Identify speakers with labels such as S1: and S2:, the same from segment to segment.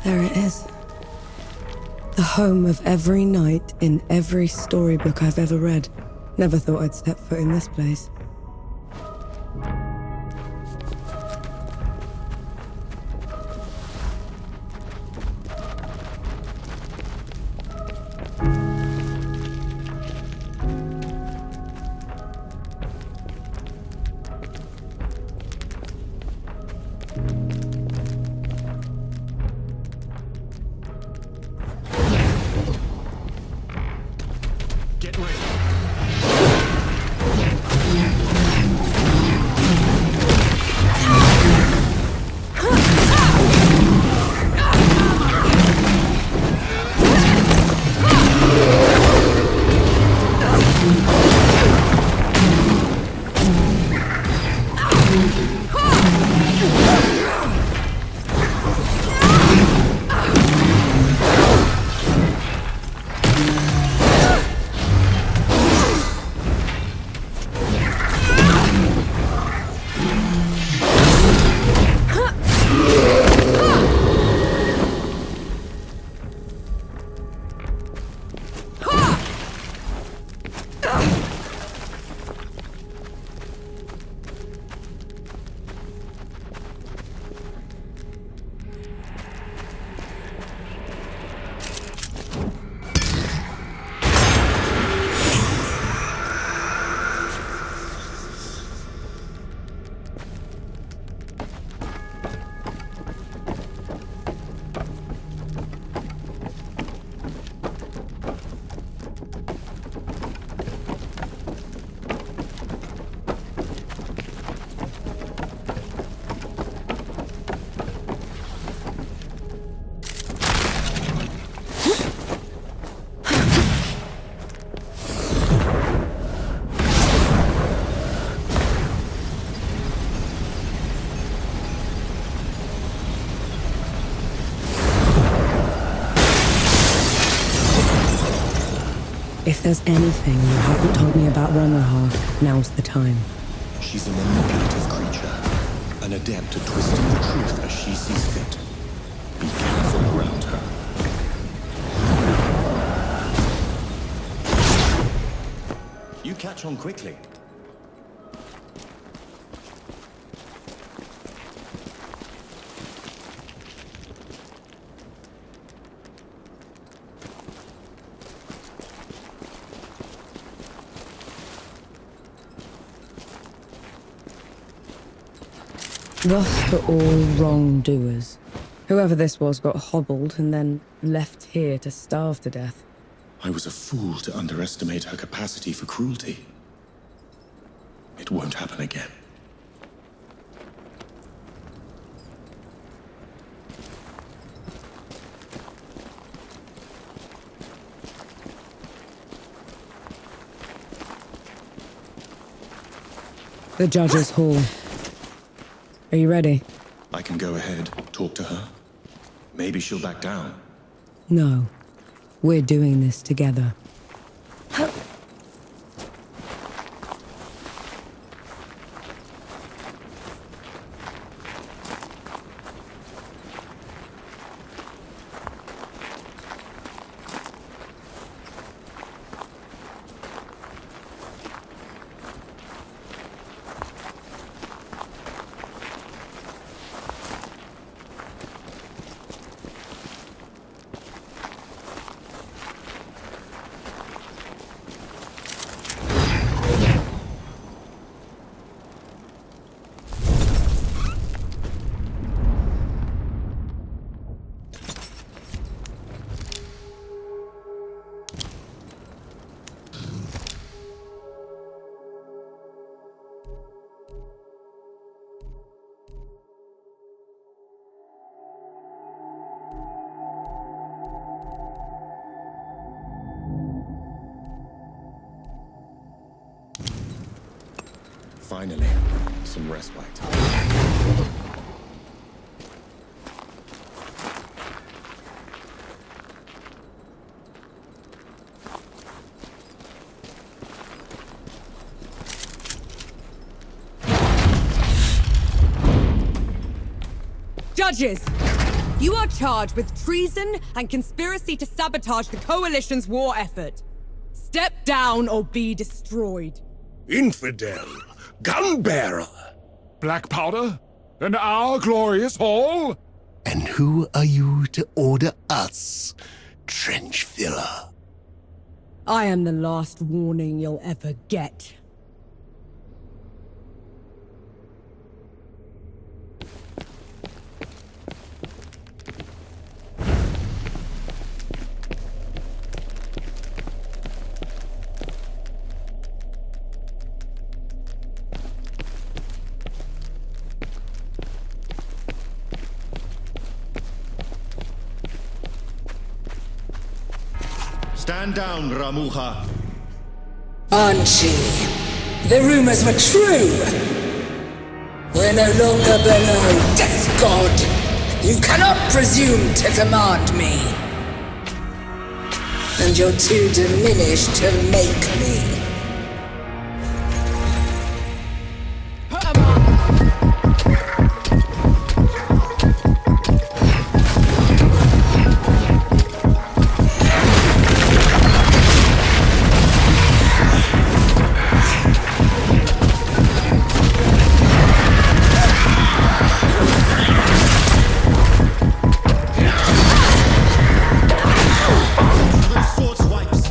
S1: There it is. The home of every knight in every storybook I've ever read. Never thought I'd step foot in this place.
S2: Get ready.
S1: If there's anything you haven't told me about Ranraha, now's the time.
S2: She's a manipulative creature, an adept at twisting the truth as she sees fit. Be careful around her. You catch on quickly.
S1: Thus to all wrongdoers. Whoever this was got hobbled and then left here to starve to death.
S2: I was a fool to underestimate her capacity for cruelty. It won't happen again.
S1: The Judge's Hall. Are you ready?
S2: I can go ahead, talk to her. Maybe she'll back down.
S1: No. We're doing this together.
S2: Finally, some respite.
S1: Judges! You are charged with treason and conspiracy to sabotage the Coalition's war effort. Step down or be destroyed.
S3: Infidel! Gunbearer! Black powder? In our glorious hall?
S4: And who are you to order us, trench filler?
S1: I am the last warning you'll ever get.
S5: Stand down, Ramuha.
S6: Anchi, the rumors were true. We're no longer below Death God. You cannot presume to command me. And you're too diminished to make me.
S5: Sword swipes.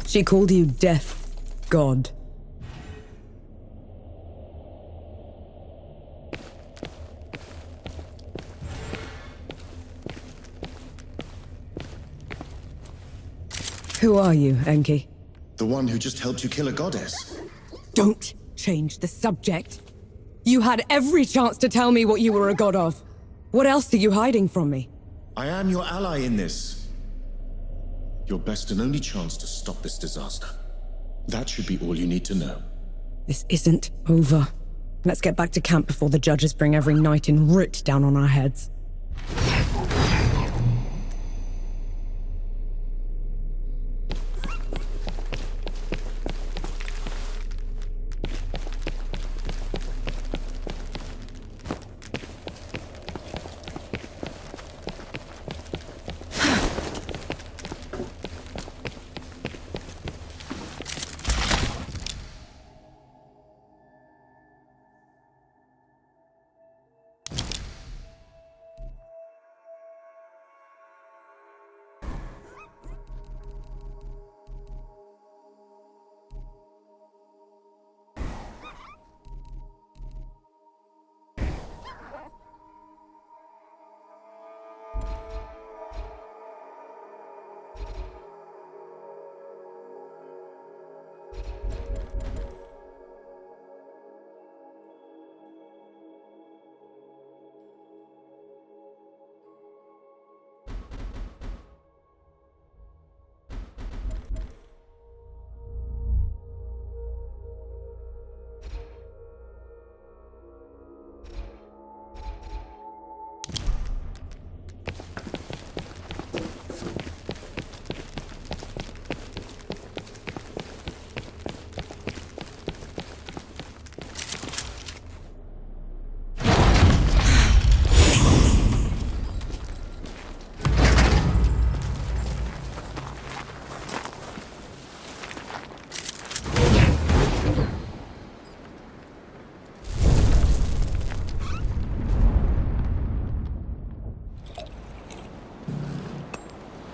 S1: She called you Death God. Who are you, Enki?
S5: The one who just helped you kill a goddess.
S1: Don't change the subject. You had every chance to tell me what you were a god of. What else are you hiding from me?
S5: I am your ally in this. Your best and only chance to stop this disaster. That should be all you need to know.
S1: This isn't over. Let's get back to camp before the judges bring every knight in Root down on our heads.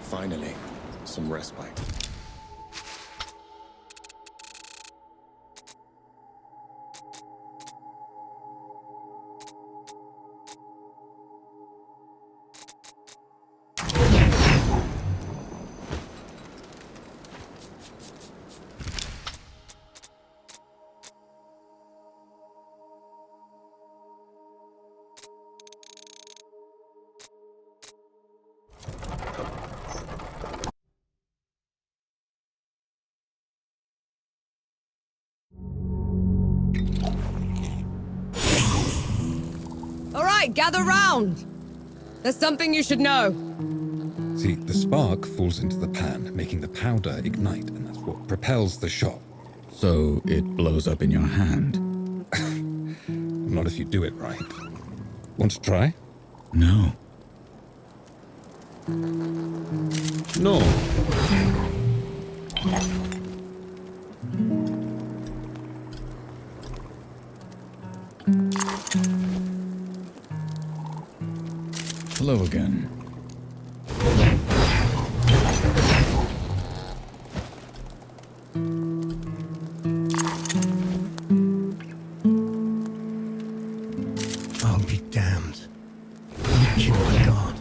S2: Finally, some respite.
S1: All right, gather round. There's something you should know.
S7: See, the spark falls into the pan, making the powder ignite, and that's what propels the shot.
S8: So it blows up in your hand?
S7: Not if you do it right. Want to try?
S8: No.
S7: No.
S8: Hello again.
S4: I'll be damned. You killed a god.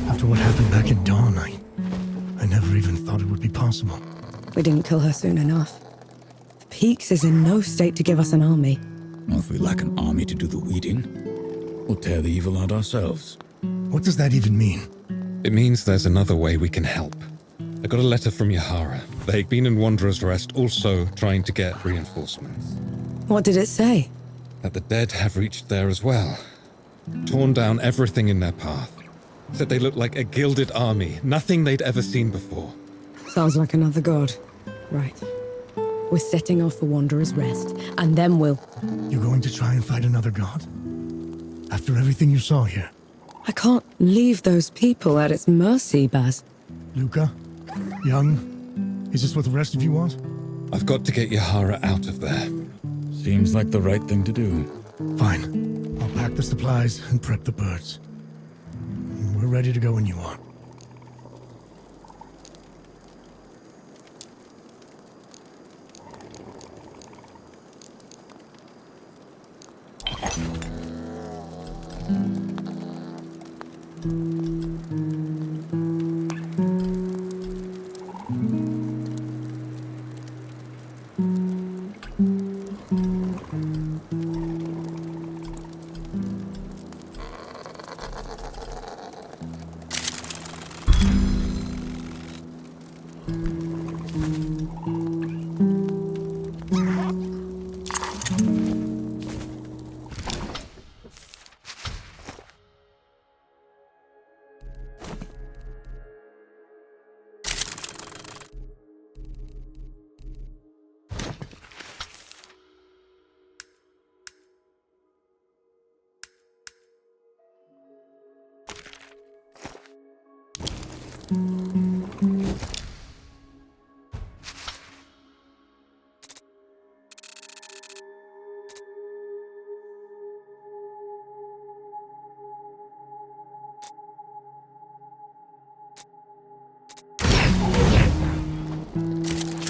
S4: After what happened back at dawn, I never even thought it would be possible.
S1: We didn't kill her soon enough. The Peaks is in no state to give us an army.
S8: Well, if we lack an army to do the weeding, we'll tear the evil out ourselves.
S4: What does that even mean?
S7: It means there's another way we can help. I got a letter from Yahara. They've been in Wanderer's Rest, also trying to get reinforcements.
S1: What did it say?
S7: That the dead have reached there as well. Torn down everything in their path. Said they looked like a gilded army, nothing they'd ever seen before.
S1: Sounds like another god. Right. We're setting off for Wanderer's Rest, and then we'll...
S4: You're going to try and fight another god? After everything you saw here?
S1: I can't leave those people at its mercy, Baz.
S4: Luca? Young? Is this what the rest of you want?
S7: I've got to get Yahara out of there.
S8: Seems like the right thing to do.
S4: Fine. I'll pack the supplies and prep the birds. We're ready to go when you are.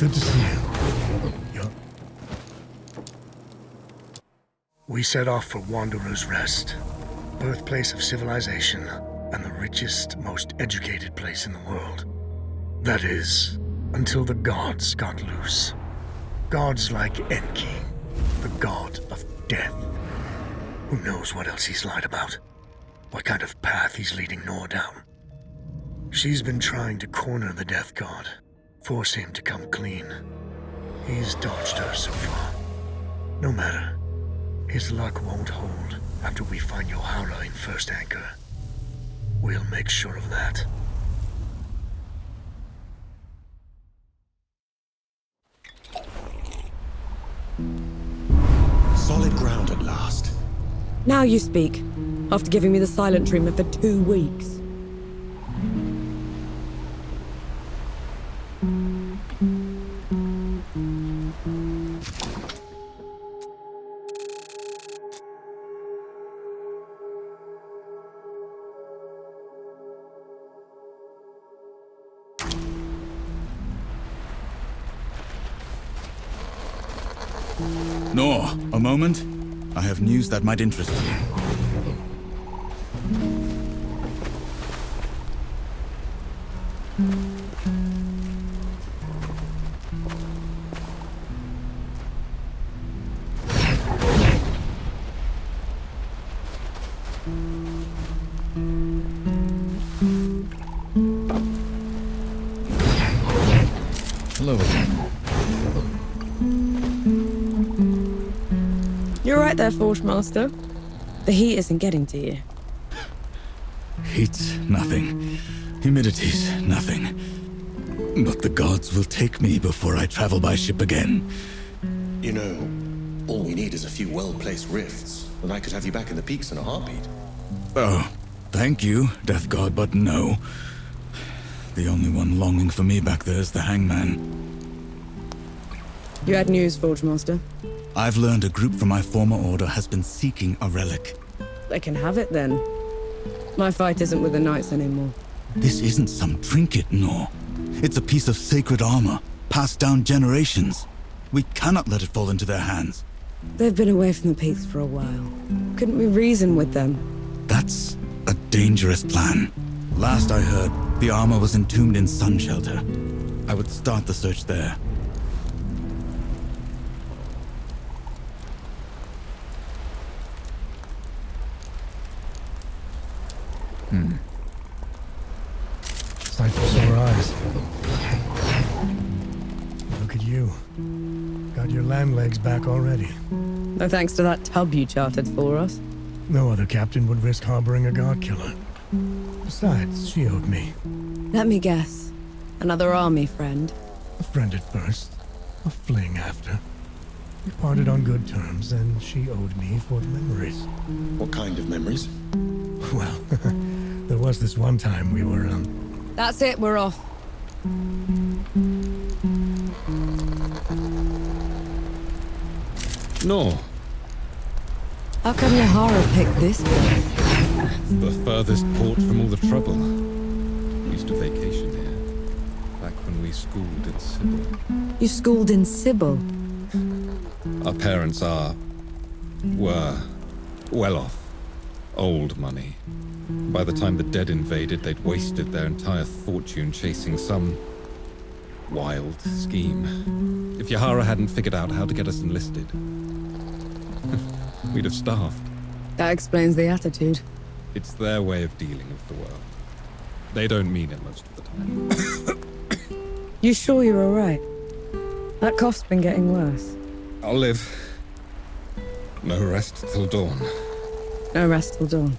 S4: Good to see you. We set off for Wanderer's Rest, birthplace of civilization, and the richest, most educated place in the world. That is, until the gods got loose. Gods like Enki, the god of death. Who knows what else he's lied about? What kind of path he's leading Nor down? She's been trying to corner the death god, force him to come clean. He's dodged her so far. No matter. His luck won't hold after we find Yohara in First Anchor. We'll make sure of that.
S5: Solid ground at last.
S1: Now you speak, after giving me the silent treatment for 2 weeks.
S8: Nor, a moment. I have news that might interest you. Hello.
S1: You're right there, Forge Master. The heat isn't getting to you.
S8: Heat's nothing. Humidity's nothing. But the gods will take me before I travel by ship again.
S5: You know, all we need is a few well-placed rifts, and I could have you back in the peaks in a heartbeat.
S8: Oh, thank you, Death God, but no. The only one longing for me back there is the Hangman.
S1: You had news, Forge Master.
S8: I've learned a group from my former order has been seeking a relic.
S1: They can have it then. My fight isn't with the Knights anymore.
S8: This isn't some trinket, Nor. It's a piece of sacred armor, passed down generations. We cannot let it fall into their hands.
S1: They've been away from the peaks for a while. Couldn't we reason with them?
S8: That's a dangerous plan. Last I heard, the armor was entombed in Sun Shelter. I would start the search there.
S4: Sight for sore eyes. Look at you. Got your land legs back already.
S1: No thanks to that tub you chartered for us.
S4: No other captain would risk harboring a god killer. Besides, she owed me.
S1: Let me guess. Another army friend.
S4: A friend at first, a fling after. We parted on good terms, and she owed me for the memories.
S5: What kind of memories?
S4: Well, there was this one time we were,
S1: That's it, we're off.
S7: Nor,
S1: How come Yohara picked this place?
S7: the furthest port from all the trouble. We used to vacation here, back when we schooled at Sybil.
S1: You schooled in Sybil.
S7: Our parents were well off. Old money. By the time the dead invaded, they'd wasted their entire fortune chasing some wild scheme. If Yahara hadn't figured out how to get us enlisted, we'd have starved.
S1: That explains the attitude.
S7: It's their way of dealing with the world. They don't mean it most of the time.
S1: You sure you're alright? That cough's been getting worse.
S7: I'll live. No rest till dawn.
S1: No rest till dawn.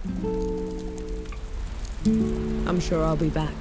S1: I'm sure I'll be back.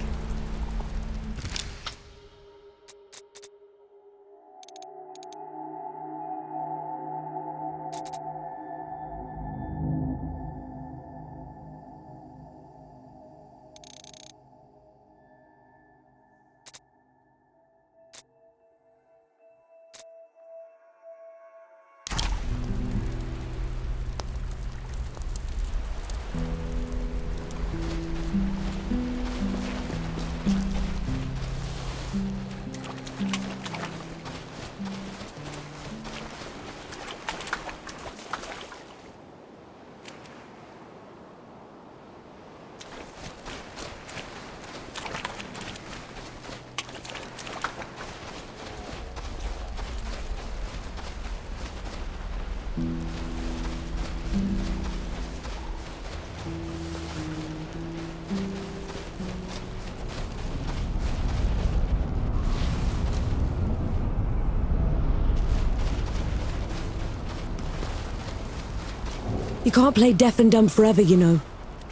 S1: You can't play deaf and dumb forever, you know.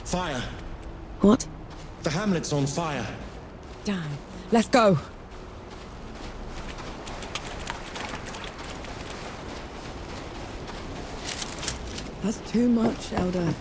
S5: Fire!
S1: What?
S5: The hamlet's on fire.
S1: Damn. Let's go. That's too much, Elder.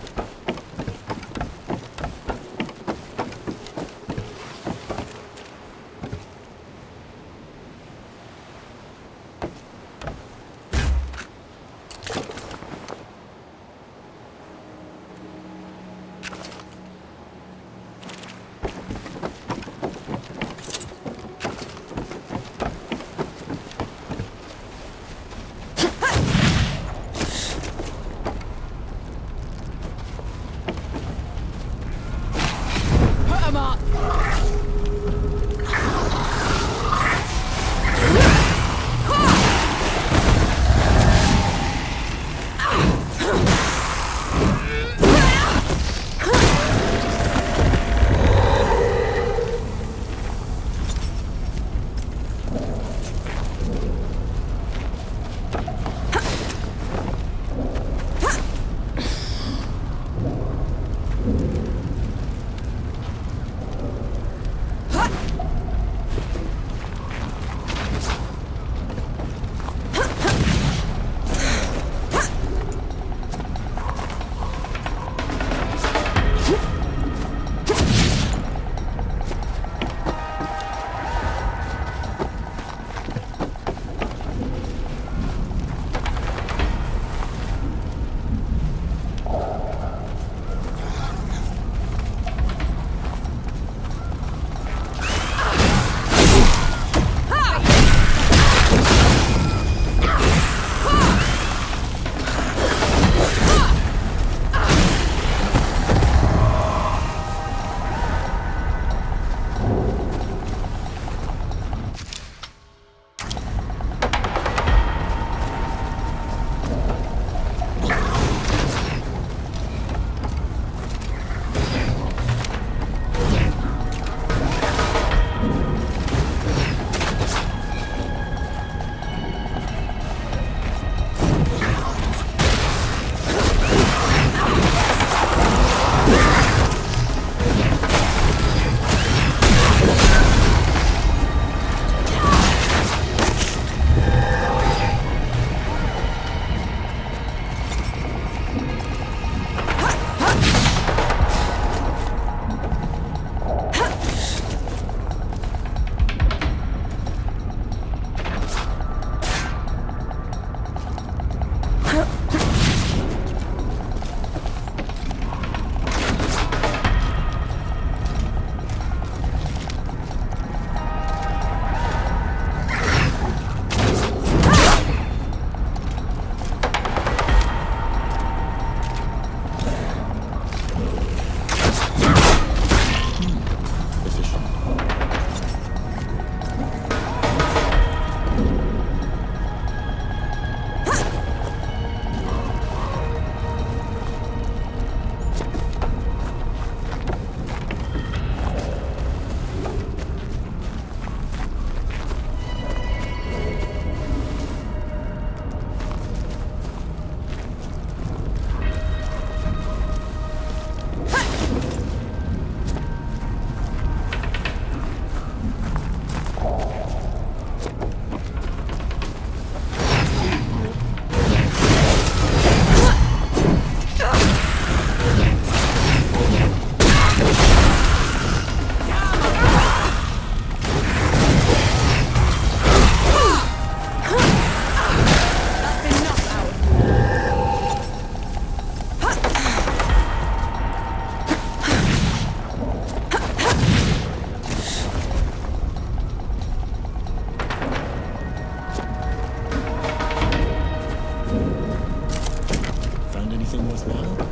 S5: anything worthwhile?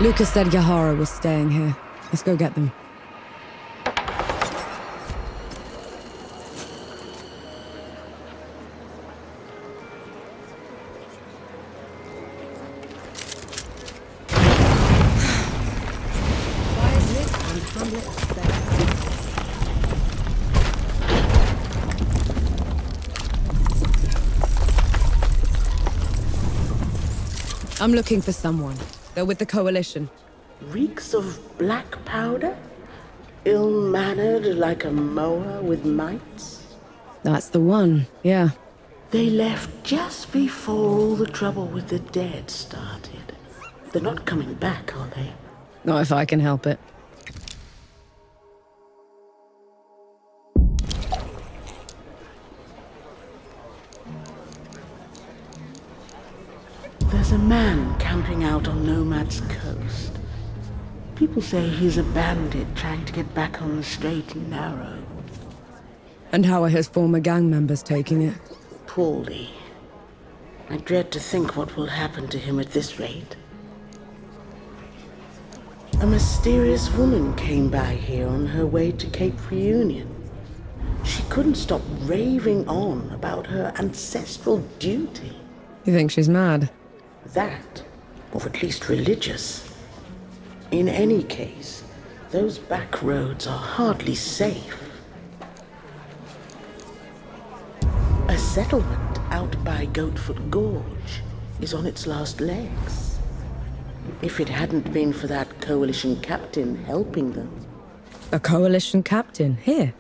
S1: Lucas said Yahara was staying here. Let's go get them. I'm looking for someone. They're with the Coalition.
S9: Reeks of black powder? Ill-mannered like a mower with mites?
S1: That's the one, yeah.
S9: They left just before all the trouble with the dead started. They're not coming back, are they?
S1: Not if I can help it.
S9: There's a man camping out on Nomad's coast. People say he's a bandit trying to get back on the straight and narrow.
S1: And how are his former gang members taking it?
S9: Poorly. I dread to think what will happen to him at this rate. A mysterious woman came by here on her way to Cape Reunion. She couldn't stop raving on about her ancestral duty.
S1: You think she's mad?
S9: That, or at least religious. In any case, those back roads are hardly safe. A settlement out by Goatfoot Gorge is on its last legs. If it hadn't been for that Coalition captain helping them.
S1: A Coalition captain? Here?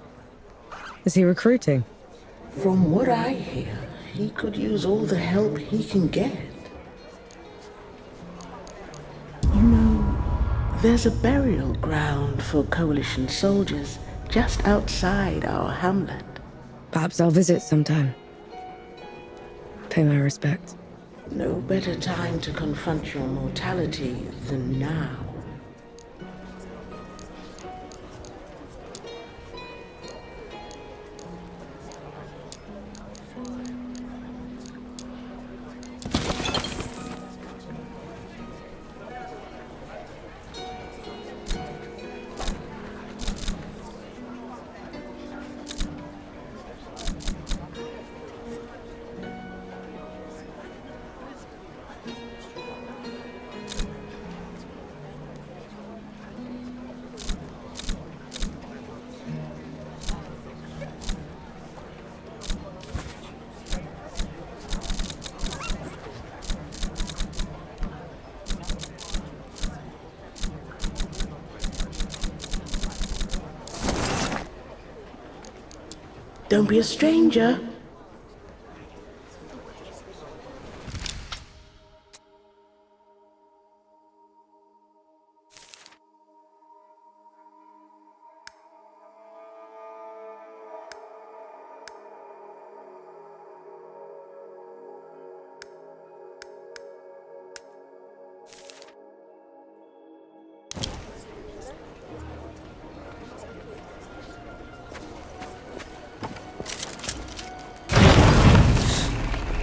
S1: Is he recruiting?
S9: From what I hear, he could use all the help he can get. You know, there's a burial ground for Coalition soldiers just outside our hamlet.
S1: Perhaps I'll visit sometime. Pay my respects.
S9: No better time to confront your mortality than now. Don't be a stranger.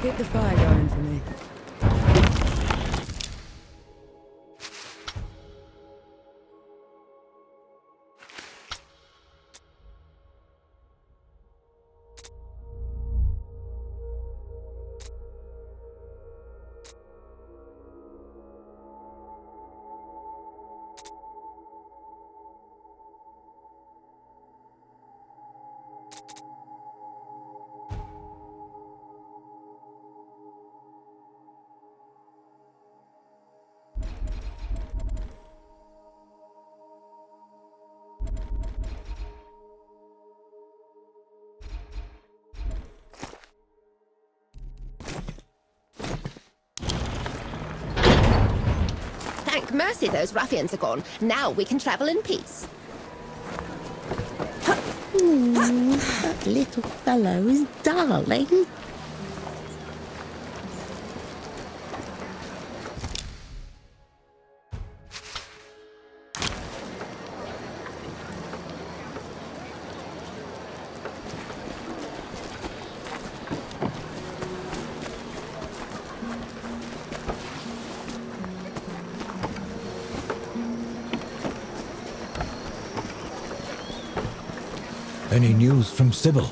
S1: Keep the fire going for me.
S10: Thank mercy those ruffians are gone. Now we can travel in peace.
S9: That little fellow is darling.
S8: Any news from Sybil?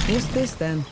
S1: What's this then?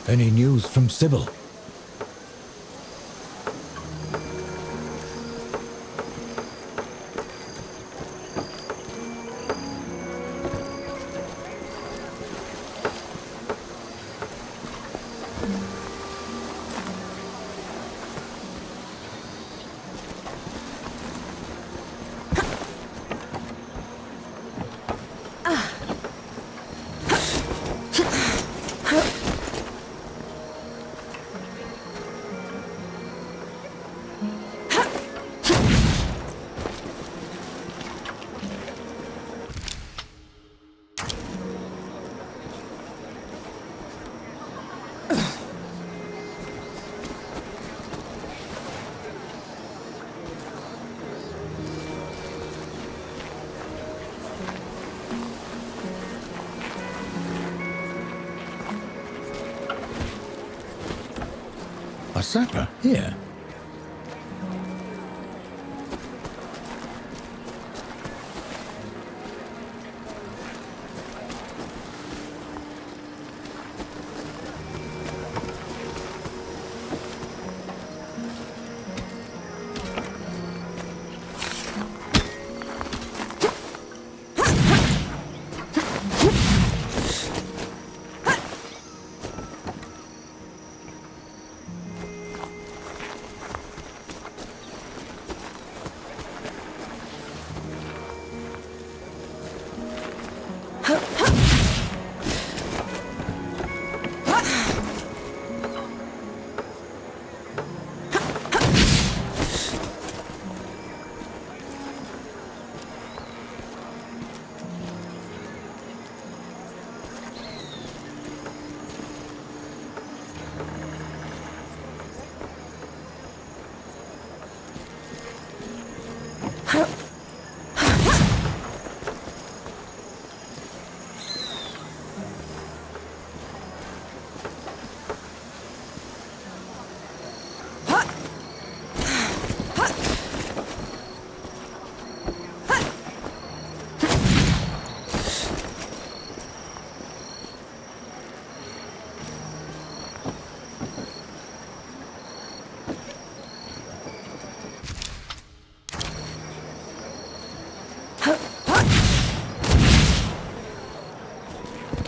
S8: Any news from Sybil?
S11: A sapper here?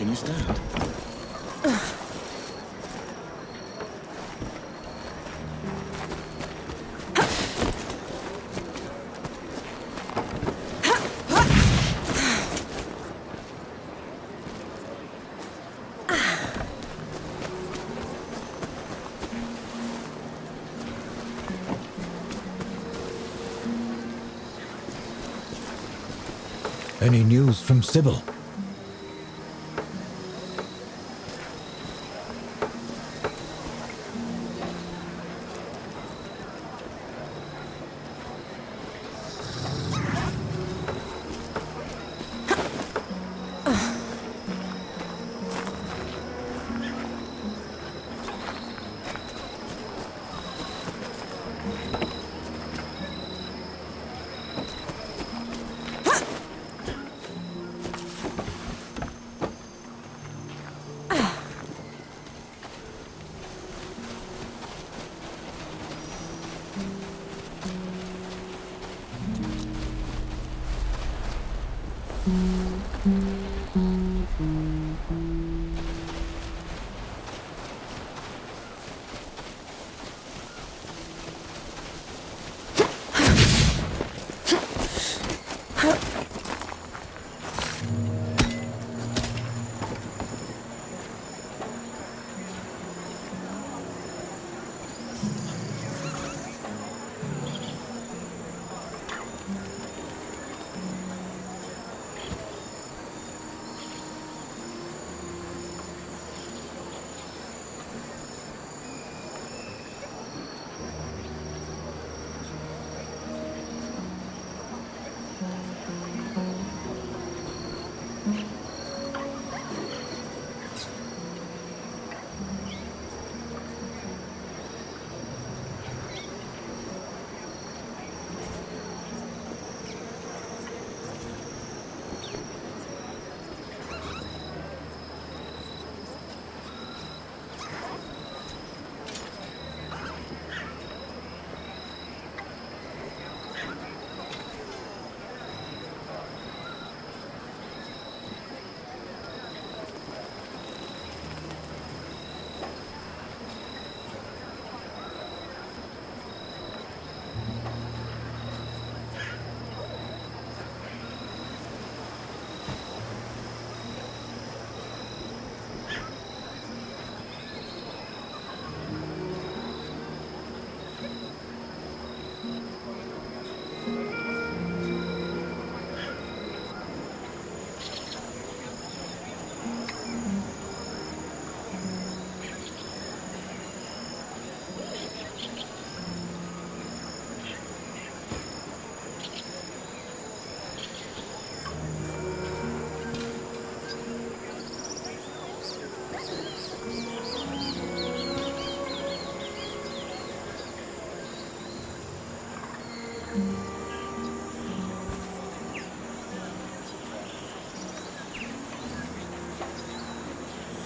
S5: Can you stand?
S11: Any news from Sybil?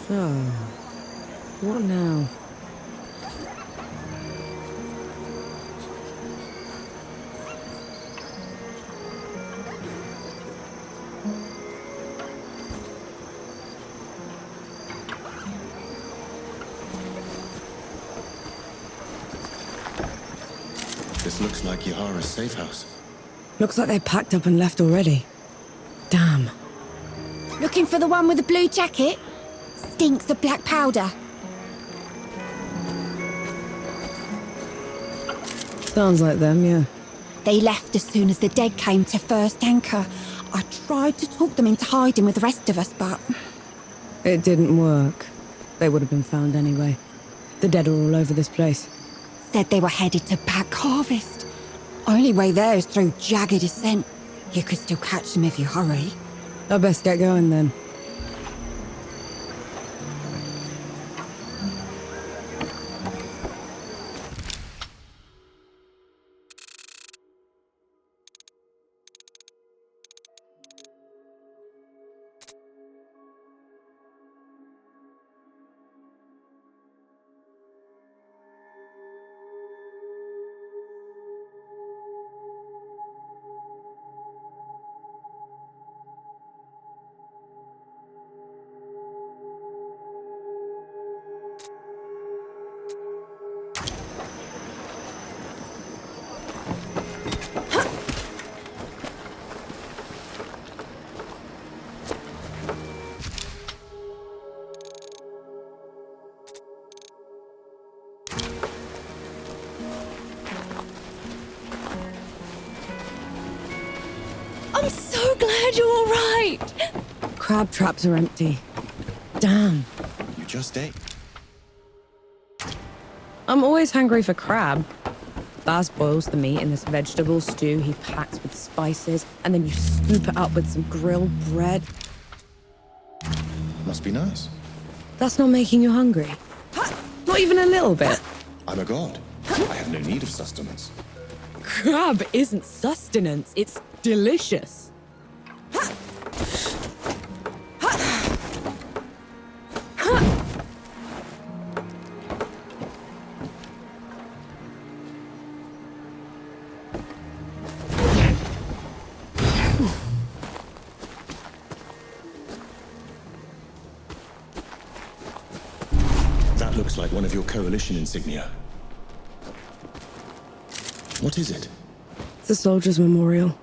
S1: So, what now?
S5: This looks like Yahara's safe house.
S1: Looks like they packed up and left already. Damn.
S10: Looking for the one with the blue jacket? Stinks of black powder.
S1: Sounds like them, yeah.
S10: They left as soon as the dead came to first anchor. I tried to talk them into hiding with the rest of us, but...
S1: It didn't work. They would have been found anyway. The dead are all over this place.
S10: Said they were headed to Pack Harvest. Only way there is through jagged descent. You could still catch them if you hurry.
S1: I best get going then.
S10: I'm so glad you're all right.
S1: Crab traps are empty. Damn.
S5: You just ate.
S1: I'm always hungry for crab. Baz boils the meat in this vegetable stew he packs with spices, and then you scoop it up with some grilled bread.
S5: Must be nice.
S1: That's not making you hungry. Not even a little bit.
S5: I'm a god. I have no need of sustenance.
S1: Crab isn't sustenance, it's delicious.
S5: That looks like one of your coalition insignia. What is it?
S1: It's a soldier's memorial.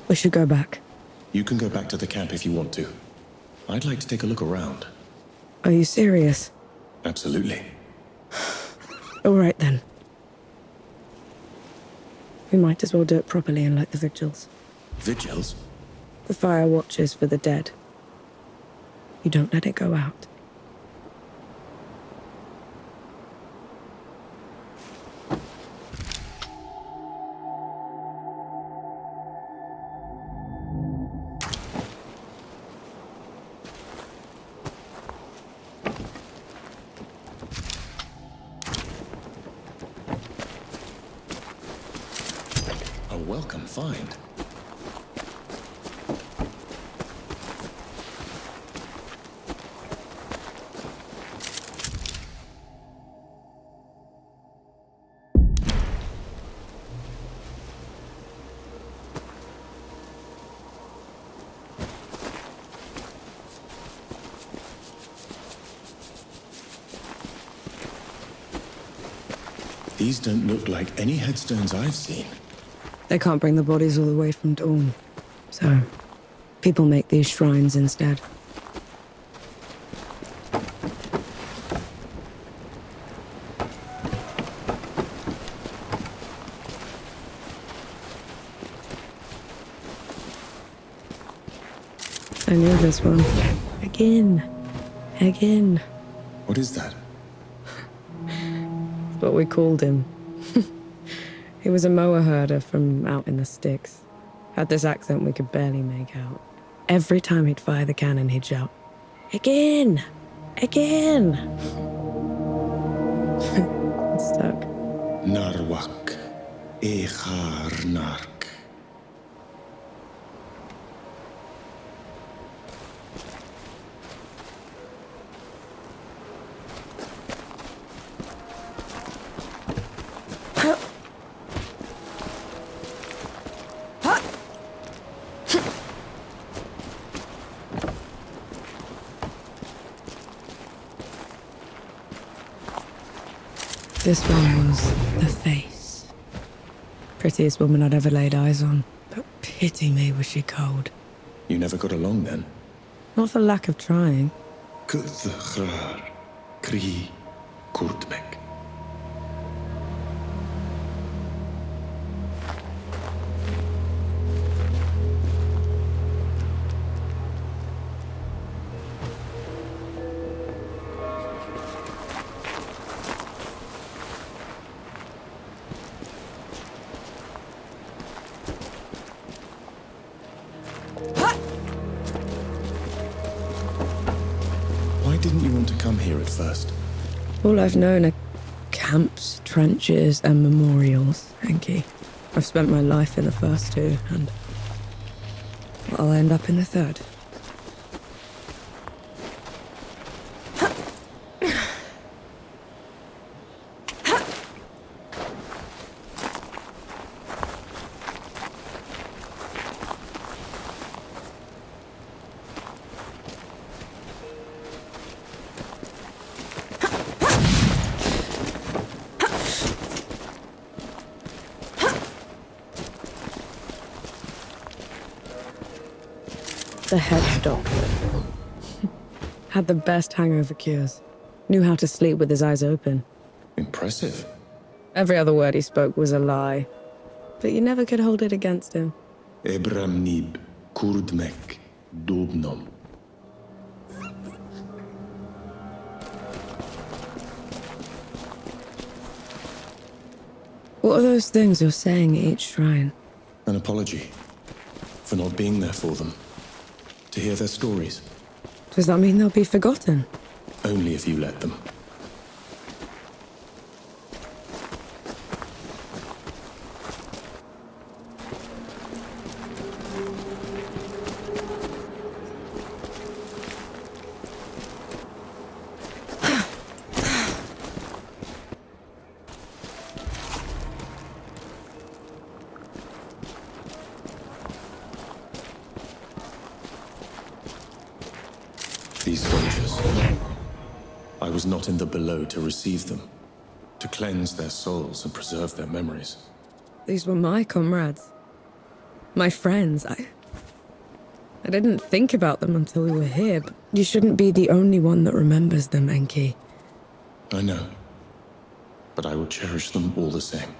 S1: We should go back.
S5: You can go back to the camp if you want to. I'd like to take a look around.
S1: Are you serious?
S5: Absolutely.
S1: All right then. We might as well do it properly and like the vigils.
S5: Vigils?
S1: The fire watches for the dead. You don't let it go out.
S5: A welcome find. These don't look like any headstones I've seen.
S1: They can't bring the bodies all the way from Dawn. So, people make these shrines instead. I knew this one. Again. Again.
S5: What is that?
S1: That's what we called him. He was a mower herder from out in the sticks. Had this accent we could barely make out. Every time he'd fire the cannon, he'd shout, "Again! Again!" It stuck.
S5: Narwak. Echar Nark.
S1: This one was the face. Prettiest woman I'd ever laid eyes on. But pity me, was she cold.
S5: You never got along then?
S1: Not for lack of trying.
S5: Kuthgrar, Kri, Kurtmek. Why didn't you want to come here at first?
S1: All I've known are camps, trenches, and memorials, Enki. I've spent my life in the first two, and I'll end up in the third. The head doctor. Had the best hangover cures. Knew how to sleep with his eyes open.
S5: Impressive.
S1: Every other word he spoke was a lie. But you never could hold it against him.
S5: Ebram Nib, Kurdmek, Dobnom.
S1: What are those things you're saying at each shrine?
S5: An apology for not being there for them. To hear their stories.
S1: Does that mean they'll be forgotten?
S5: Only if you let them. These soldiers. I was not in the below to receive them, to cleanse their souls and preserve their memories.
S1: These were my comrades. My friends. I didn't think about them until we were here, but you shouldn't be the only one that remembers them, Enki.
S5: I know. But I will cherish them all the same.